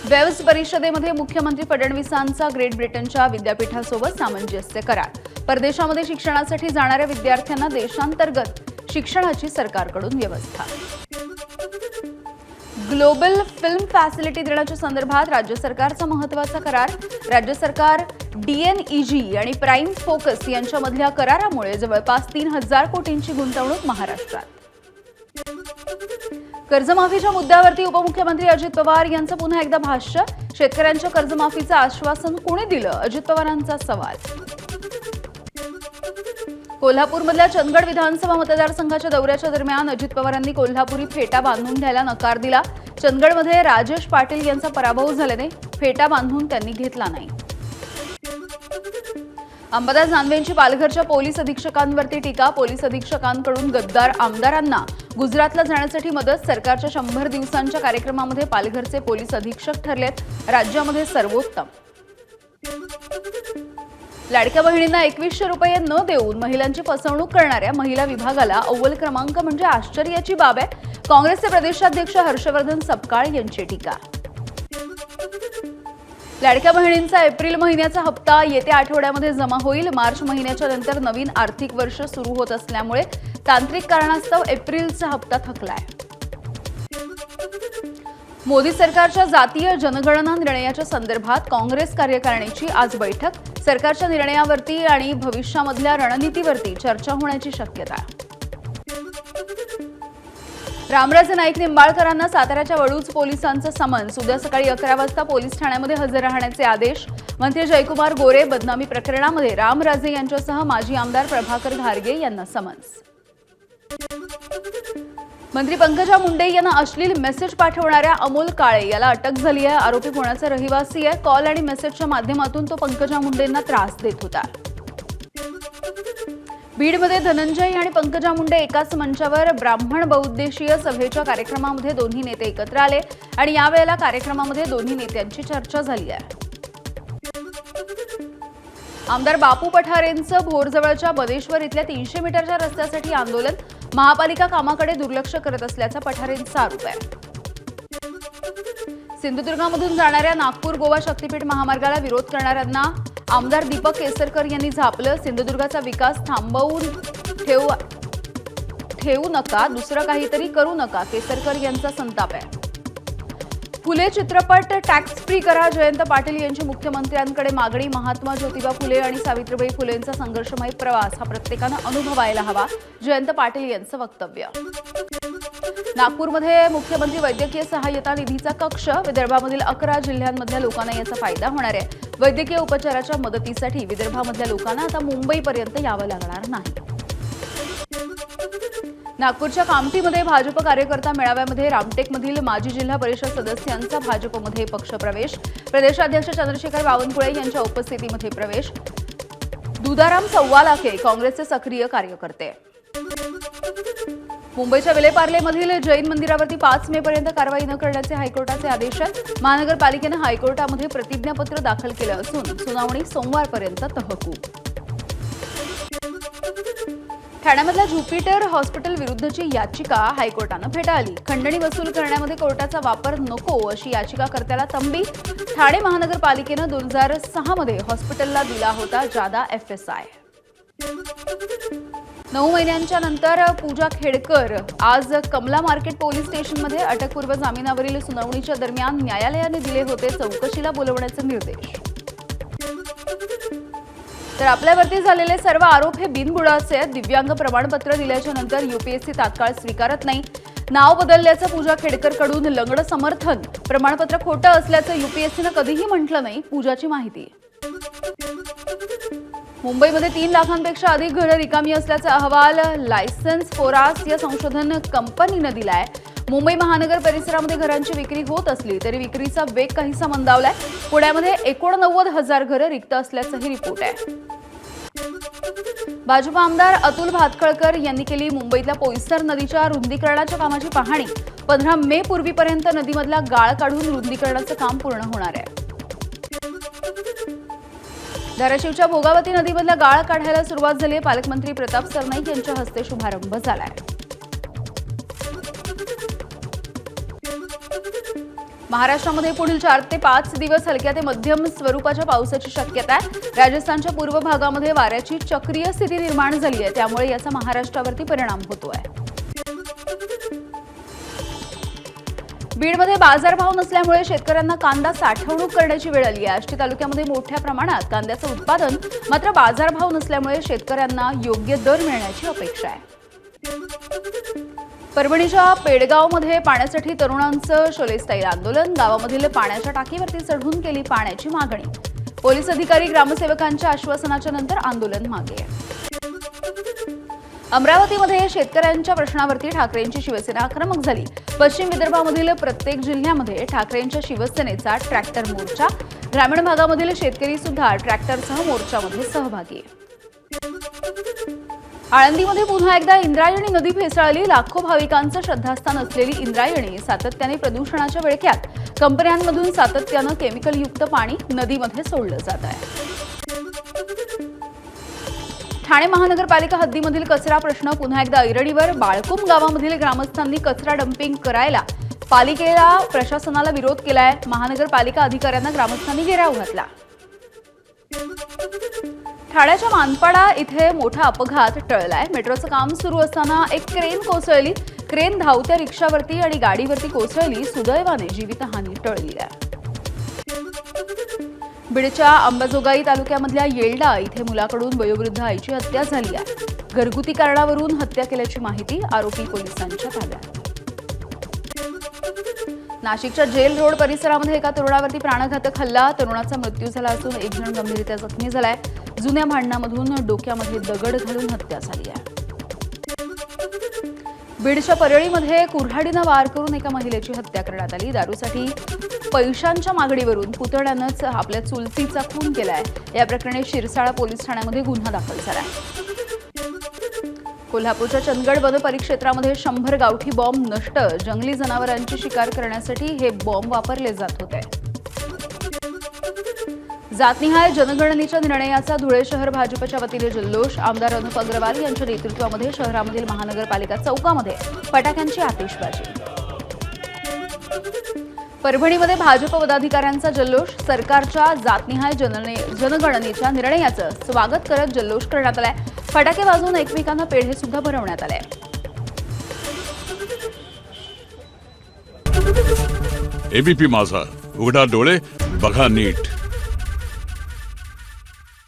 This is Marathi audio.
वेव्स परिषदेमध्ये मुख्यमंत्री फडणवीसांचा ग्रेट ब्रिटनच्या विद्यापीठासोबत सामंजस्य करार। परदेशामध्ये शिक्षणासाठी जाणाऱ्या विद्यार्थ्यांना देशांतर्गत शिक्षणाची सरकारकडून व्यवस्था। ग्लोबल फिल्म फॅसिलिटी देण्याच्या संदर्भात राज्य सरकारचा महत्त्वाचा करार। राज्य सरकार DNEG आणि प्राइम फोकस यांच्यामधल्या करारामुळे जवळपास 3000 कोटींची गुंतवणूक महाराष्ट्रात। कर्जमाफीच्या मुद्द्यावरती उपमुख्यमंत्री अजित पवार यांचं पुन्हा एकदा भाष्य। शेतकऱ्यांच्या कर्जमाफीचं आश्वासन कोणी दिलं, अजित पवारांचा सवाल। कोल्हापूरमधल्या चंदगड विधानसभा मतदारसंघाच्या दौऱ्याच्या दरम्यान अजित पवारांनी कोल्हापुरी फेटा बांधून घ्यायला नकार दिला। चंदगडमध्ये राजेश पाटील यांचा पराभव झाल्याने फेटा बांधून त्यांनी घेतला नाही। अंबादास दानवेंची पालघरच्या पोलीस अधीक्षकांवरती टीका। पोलीस अधीक्षकांकडून गद्दार आमदारांना गुजरातला जाण्यासाठी मदत। सरकारच्या 100 दिवसांच्या कार्यक्रमामध्ये पालघरचे पोलीस अधीक्षक ठरलेत राज्यामध्ये सर्वोत्तम। लाडक्या बहिणींना 2100 रुपये न देऊन महिलांची फसवणूक करणाऱ्या महिला विभागाला अव्वल क्रमांक म्हणजे आश्चर्याची बाब आहे। काँग्रेसचे प्रदेशाध्यक्ष हर्षवर्धन सपकाळ यांची टीका। लाडक्या बहिणींचा एप्रिल महिन्याचा हप्ता येत्या आठवड्यामध्ये जमा होईल। मार्च महिन्याच्या नंतर नवीन आर्थिक वर्ष सुरू होत असल्यामुळे तांत्रिक कारणास्तव एप्रिलचा हप्ता थकलाय। मोदी सरकारच्या जातीय जनगणना निर्णयाच्या संदर्भात काँग्रेस कार्यकारिणीची आज बैठक। सरकारच्या निर्णयावरती आणि भविष्यामधल्या रणनीतीवरती चर्चा होण्याची शक्यता। रामराजे नाईक निंबाळकरांना साताऱ्याच्या वडूज पोलिसांचं समन्स। उद्या सकाळी 11 वाजता पोलीस ठाण्यामध्ये हजर राहण्याचे आदेश। मंत्री जयकुमार गोरे बदनामी प्रकरणामध्ये रामराजे यांच्यासह माजी आमदार प्रभाकर घारगे यांना समन्स। मंत्री पंकजा मुंडे यांना अश्लील मेसेज पाठवणाऱ्या अमोल काळे याला अटक झाली आहे। आरोपी पुण्याचा रहिवासी आहे। कॉल आणि मेसेजच्या माध्यमातून तो पंकजा मुंडेंना त्रास देत होता। बीडमध्ये धनंजय आणि पंकजा मुंडे एकाच मंचावर ब्राह्मण बहुउद्देशीय सभेच्या कार्यक्रमामध्ये दोन्ही नेते एकत्र आले आणि यावेळेला कार्यक्रमामध्ये दोन्ही नेत्यांची चर्चा झाली आहे। आमदार बापू पठारेंचं भोरजवळच्या बदेश्वर इथल्या 300 मीटरच्या रस्त्यासाठी आंदोलन। महापालिका कामाकडे दुर्लक्ष करत असल्याचा पठारेंचा आरोप आहे। सिंधुदुर्गामधून जाणाऱ्या नागपूर गोवा शक्तीपीठ महामार्गाला विरोध करणाऱ्यांना आमदार दीपक केसरकर यांनी झापलं। सिंधुदुर्गाचा विकास थांबवून ठेवू नका, दुसरं काहीतरी करू नका, केसरकर यांचा संताप आहे। फुले चित्रपट टॅक्स फ्री करा, जयंत पाटील यांची मुख्यमंत्र्यांकडे मागणी। महात्मा ज्योतिबा फुले आणि सावित्रीबाई फुलेंचा संघर्षमय प्रवास हा प्रत्येकानं अनुभवायला हवा, जयंत पाटील यांचं वक्तव्य। नागपूरमध्ये मुख्यमंत्री वैद्यकीय सहाय्यता निधीचा कक्ष। विदर्भामधील 11 जिल्ह्यांमधल्या लोकांना याचा फायदा होणार आहे। वैद्यकीय उपचाराच्या मदतीसाठी विदर्भामधल्या लोकांना आता मुंबईपर्यंत यावं लागणार नाही। नागपूरच्या कामठीमध्ये भाजप कार्यकर्ता मेळाव्यामध्ये रामटेकमधील माजी जिल्हा परिषद सदस्यांचा भाजपमध्ये पक्षप्रवेश। प्रदेशाध्यक्ष चंद्रशेखर बावनकुळे यांच्या उपस्थितीमध्ये प्रवेश। दुधाराम सव्वालाखे काँग्रेसचे सक्रिय कार्यकर्ते। मुंबईच्या विलेपार्लेमधील जैन मंदिरावरती 5 मे पर्यंत कारवाई न करण्याचे हायकोर्टाचे आदेश आहेत। महानगरपालिकेनं हायकोर्टामध्ये प्रतिज्ञापत्र दाखल केलं असून सुनावणी सोमवारपर्यंत तहकूब। ठाण्यामधल्या ज्युपिटर हॉस्पिटल विरुद्धची याचिका हायकोर्टानं फेटाळली। खंडणी वसूल करण्यामध्ये कोर्टाचा वापर नको अशी याचिकाकर्त्याला तंबी। ठाणे महानगरपालिकेनं 2006 मध्ये हॉस्पिटलला दिला होता जादा FSI। 9 महिन्यांच्या नंतर पूजा खेडकर आज कमला मार्केट पोलीस स्टेशनमध्ये अटकपूर्व जामिनावरील सुनावणीच्या दरम्यान न्यायालयाने दिले होते चौकशीला बोलवण्याचे निर्देश। तर आपल्यावरती झालेले सर्व आरोप हे बिनबुडाचे आहेत। दिव्यांग प्रमाणपत्र दिल्याच्या नंतर UPSC तात्काळ स्वीकारत नाही। नाव बदलल्याचं पूजा खेडकरकडून लंगड समर्थन। प्रमाणपत्र खोटं असल्याचं UPSCनं कधीही म्हटलं नाही, पूजाची माहिती। मुंबईमध्ये 3 लाखांपेक्षा अधिक घरं रिकामी असल्याचा अहवाल लायसन्स फोरास या संशोधन कंपनीनं दिलाय। मुंबई महानगर परिसरामध्ये घरांची विक्री होत असली तरी विक्रीचा वेग काहीसा मंदावलाय। पुण्यामध्ये 89,000 घरं रिक्त असल्याचाही रिपोर्ट आहे। भाजप आमदार अतुल भातखळकर यांनी केली मुंबईतल्या पोईसर नदीच्या रुंदीकरणाच्या कामाची पाहणी। 15 मे पूर्वीपर्यंत नदीमधला गाळ काढून रुंदीकरणाचं काम पूर्ण होणार आहे। धाराशिवच्या भोगावती नदीमधला गाळ काढायला सुरुवात झाली आहे। पालकमंत्री प्रताप सरनाईक यांच्या हस्ते शुभारंभ झालाय। महाराष्ट्रामध्ये पुढील 4 ते 5 दिवस हलक्या ते मध्यम स्वरूपाच्या पावसाची शक्यता आहे. राजस्थानच्या पूर्व भागामध्ये वाऱ्याची चक्रीय स्थिती निर्माण झाली आहे, त्यामुळे याचा महाराष्ट्रावरती परिणाम होतोय. बीडमध्ये बाजारभाव नसल्यामुळे शेतकऱ्यांना कांदा साठवणूक करण्याची वेळ आली आहे. आष्टी तालुक्यामध्ये मोठ्या प्रमाणात कांद्याचं उत्पादन, मात्र बाजारभाव नसल्यामुळे शेतकऱ्यांना योग्य दर मिळण्याची अपेक्षा आहे. परभणीच्या पेडगावमध्ये पाण्यासाठी तरुणांचं शोलेस्टाईल आंदोलन. गावामधील पाण्याच्या टाकीवरती चढून केली पाण्याची मागणी. पोलीस अधिकारी ग्रामसेवकांच्या आश्वासनाच्या नंतर आंदोलन मागे. अमरावतीमध्ये शेतकऱ्यांच्या प्रश्नावरती ठाकरेंची शिवसेना आक्रमक झाली. पश्चिम विदर्भामधील प्रत्येक जिल्ह्यामध्ये ठाकरेंच्या शिवसेनेचा ट्रॅक्टर मोर्चा. ग्रामीण भागामधील शेतकरी सुद्धा ट्रॅक्टरसह मोर्चामध्ये सहभागी. आळंदीमध्ये पुन्हा एकदा इंद्रायणी नदी फेसाळली. लाखो भाविकांचं श्रद्धास्थान असलेली इंद्रायणी सातत्याने प्रदूषणाच्या विळख्यात. कंपन्यांमधून सातत्यानं केमिकलयुक्त पाणी नदीमध्ये सोडलं जात आहे. ठाणे महानगरपालिका हद्दीमधील कचरा प्रश्न पुन्हा एकदा ऐरणीवर. बाळकुम गावामधील ग्रामस्थांनी कचरा डम्पिंग करायला पालिकेला प्रशासनाला विरोध केलाय. महानगरपालिका अधिकाऱ्यांना ग्रामस्थांनी घेराव घातला. ठाण्याच्या मानपाडा इथे मोठा अपघात टळलाय. मेट्रोचं काम सुरू असताना एक क्रेन कोसळली. क्रेन धावत्या रिक्षावरती आणि गाडीवरती कोसळली. सुदैवाने जीवितहानी टळली आहे. बीडच्या अंबाजोगाई तालुक्यामधल्या येलडा इथे मुलाकडून वयोवृद्ध आईची हत्या झाली आहे. घरगुती कारणावरून हत्या केल्याची माहिती. आरोपी पोलिसांच्या ताब्यात. नाशिकच्या जेल रोड परिसरामध्ये एका तरुणावरती प्राणघातक हल्ला. तरुणाचा मृत्यू झाला असून एक जण गंभीररीत्या जखमी झालाय. जुन्या भांडणामधून डोक्यामध्ये दगड घालून हत्या झाली आहे. बीडच्या परळीमध्ये कुऱ्हाडीनं वार करून एका महिलेची हत्या करण्यात आली. दारूसाठी पैशांच्या मागणीवरून पुतण्यानंच आपल्या चुलतीचा खून केलाय. या प्रकरणी शिरसाळा पोलीस ठाण्यामध्ये गुन्हा दाखल झालाय. कोल्हापूरच्या चंदगड वन परिक्षेत्रामध्ये 100 गावठी बॉम्ब नष्ट. जंगली जनावरांची शिकार करण्यासाठी हे बॉम्ब वापरले जात होते. जातनिहाय जनगणनेच्या निर्णयाचा धुळे शहर भाजपच्या वतीने जल्लोष. आमदार अनुप अग्रवाल यांच्या नेतृत्वामध्ये शहरामधील महानगरपालिका चौकामध्ये फटाक्यांची आतिषबाजी. परभणीमध्ये भाजप पदाधिकाऱ्यांचा जल्लोष. सरकारच्या जातनिहाय जनगणनेच्या निर्णयाचं स्वागत करत जल्लोष करण्यात आलाय. फटाके वाजवून एकमेकांना पेढे सुद्धा भरवण्यात आले. एबीपी माझा, उघडा डोळे बघा नीट.